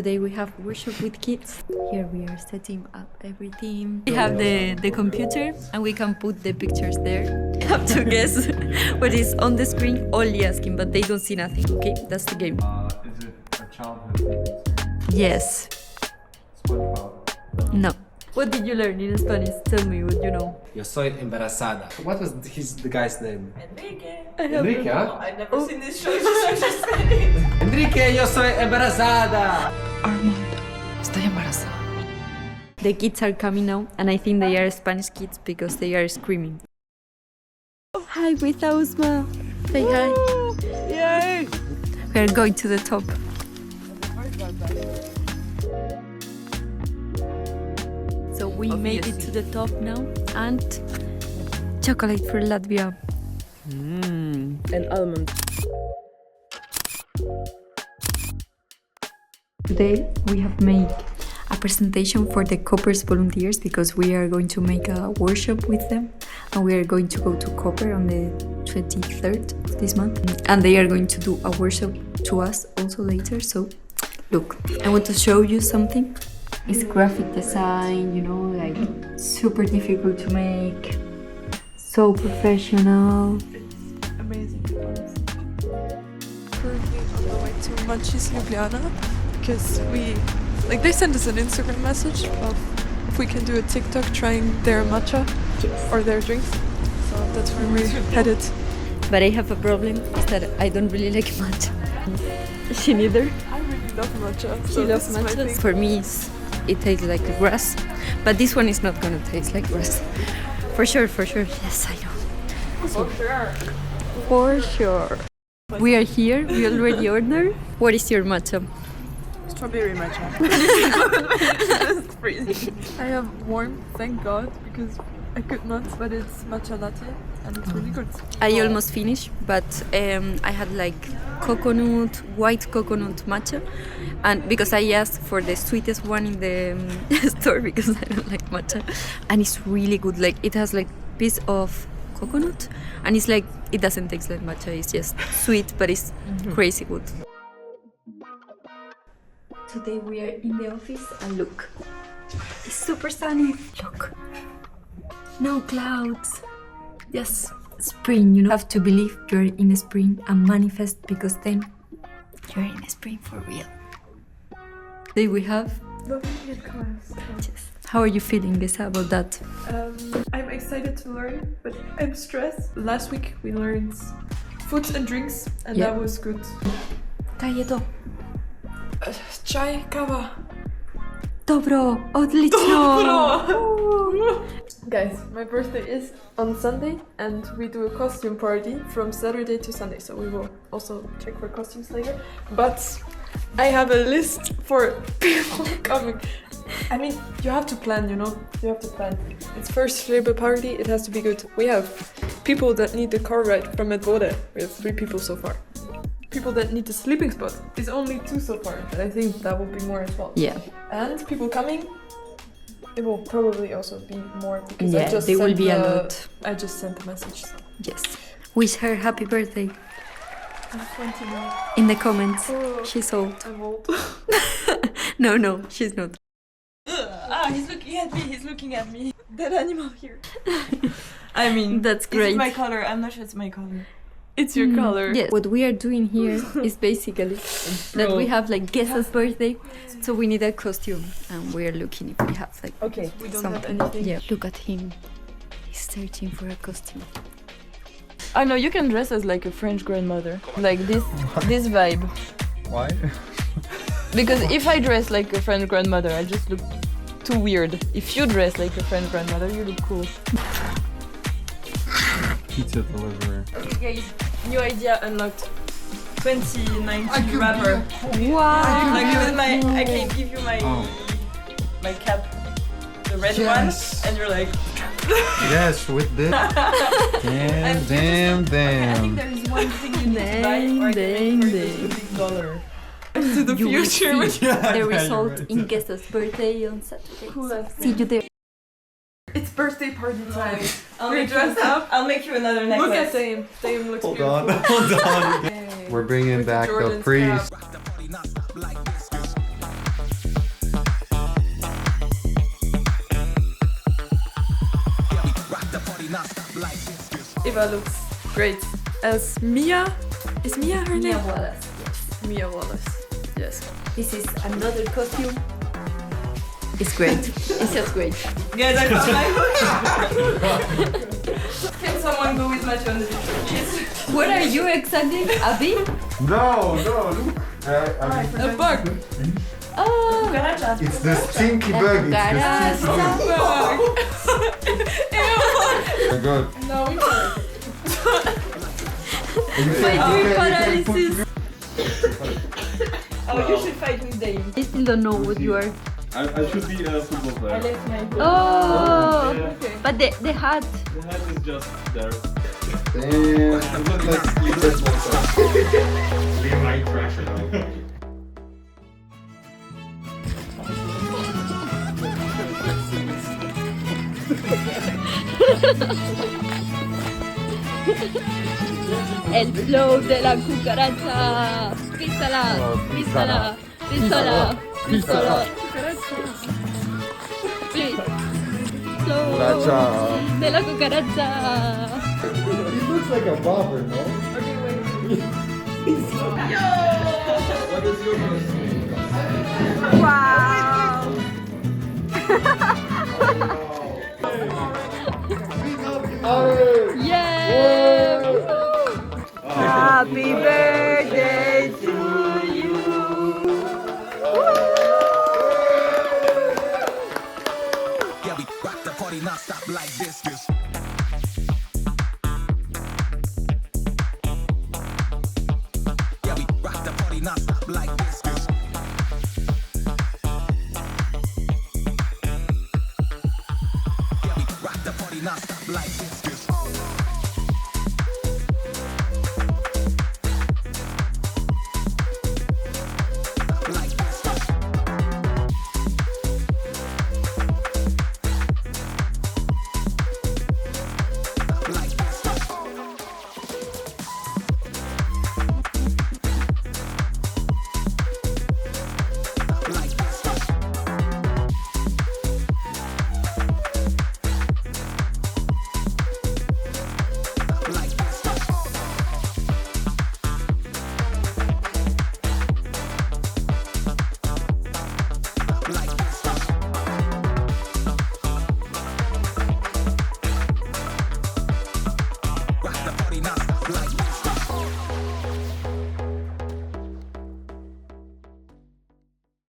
Today we have workshop with kids. Here we are setting up everything. We have the computer and we can put the pictures there. You have to guess what is on the screen. Only asking, but they don't see nothing, okay? That's the game. Is it a childhood thing? Yes. SpongeBob. No. What did you learn in Spanish? Tell me what you know. Yo soy embarazada. What was the guy's name? Enrique. Enrique, huh? I've never seen this show. Just saying. Enrique, yo soy embarazada. Armando, estoy embarazada. The kids are coming now and I think they are Spanish kids because they are screaming. Oh, hi with Ausma. Say hi. Yay! We are going to the top. So we made it to the top now and chocolate for Latvia. And almond. Today we have made a presentation for the Coppers volunteers because we are going to make a workshop with them and we are going to go to Copper on the 23rd of this month and they are going to do a workshop to us also later. So look, I want to show you something. It's graphic design, you know, like super difficult to make, so professional. It's amazing, honestly. Currently on the way to Matcha's Ljubljana because they sent us an Instagram message of if we can do a TikTok trying their matcha or their drinks. So that's where we're headed. But I have a problem, is that I don't really like matcha. She neither. I really love matcha. She So loves this is my matcha. thing. For me, it tastes like grass, but this one is not gonna taste like grass. For sure, yes, I know. For sure. We are here, we already ordered. What is your matcha? Strawberry matcha. It's freezing. I have warm, thank God, because I could not, but it's matcha latte and it's really good. I almost finished, but I had like white coconut matcha, and because I asked for the sweetest one in the store because I don't like matcha, and it's really good. Like it has like piece of coconut, and it's like it doesn't taste like matcha. It's just sweet, but it's crazy good. Today we are in the office, and look, it's super sunny. Look, no clouds. Yes, spring, you know. You have to believe you're in spring and manifest because then you're in spring for real. Today we have... Lovely class. Yes. How are you feeling, Gesa, about that? I'm excited to learn, but I'm stressed. Last week we learned foods and drinks, and Yeah. that was good. Kajeto. Chai, kawa. Dobro, odlično. Guys, my birthday is on Sunday and we do a costume party from Saturday to Sunday, so we will also check for costumes later. But I have a list for people coming. I mean, you have to plan, you know? You have to plan. It's first Žlebe Party, it has to be good. We have people that need the car ride from Medvode. We have 3 people so far. People that need the sleeping spot is only 2 so far, but I think that will be more as well. Yeah. And people coming, it will probably also be more because Yeah, I just there will sent be a the- lot. I just sent the message. So. Yes. Wish her happy birthday I'm 20 now. in the comments. Oh, She's old. I'm old. No, she's not. He's looking at me. That animal here. I mean, That's Is great. it my color? I'm not sure it's my color. It's your color. Yes. What we are doing here is basically that we have like Gesa's birthday, so we need a costume, and we are looking if we have like Okay, we don't something. have anything. Yeah, look at him. He's searching for a costume. I know you can dress as like a French grandmother, like this vibe. Why? Because if I dress like a French grandmother, I just look too weird. If you dress like a French grandmother, you look cool. Pizza deliverer. Okay, guys, new idea unlocked. 2019 rapper. Wow! Like with I can give you my cap, the red one, and you're like. Yes, with this. Damn. I think there is one thing you need to buy, or I can make for $2 big dollar. To the You will future. see the result in Gesa's birthday on Saturday. Cool. See you there. It's birthday party time. I'll We're make dressed up. I'll make you another necklace. Look at Dame. Dame looks Hold beautiful. on. Hey. We're bringing With back the Jordan's priest. cap. Eva looks great as Mia. Is Mia her name? Mia Wallace. Mia Wallace. Yes. This is another costume. It's great. It's just great. Guys, I found my hook. Can someone go with Matcha on the picture, please? What are you exactly, Abby? No, look. A bug. Oh, It's the stinky bug. It's the stinky bug. Oh my god. No, we can't. my dream paralysis. Oh, you should fight with Dave. I still don't know what you are. I should be a football player. I left my book. Oh, Yeah. Okay. but the hat. The hat is just there. Damn. Let's We might trash it out. El flow de la cucaracha. Písala, písala, písala, písala. Please. Flow de la cucaracha. He looks like a bobber, no? What is your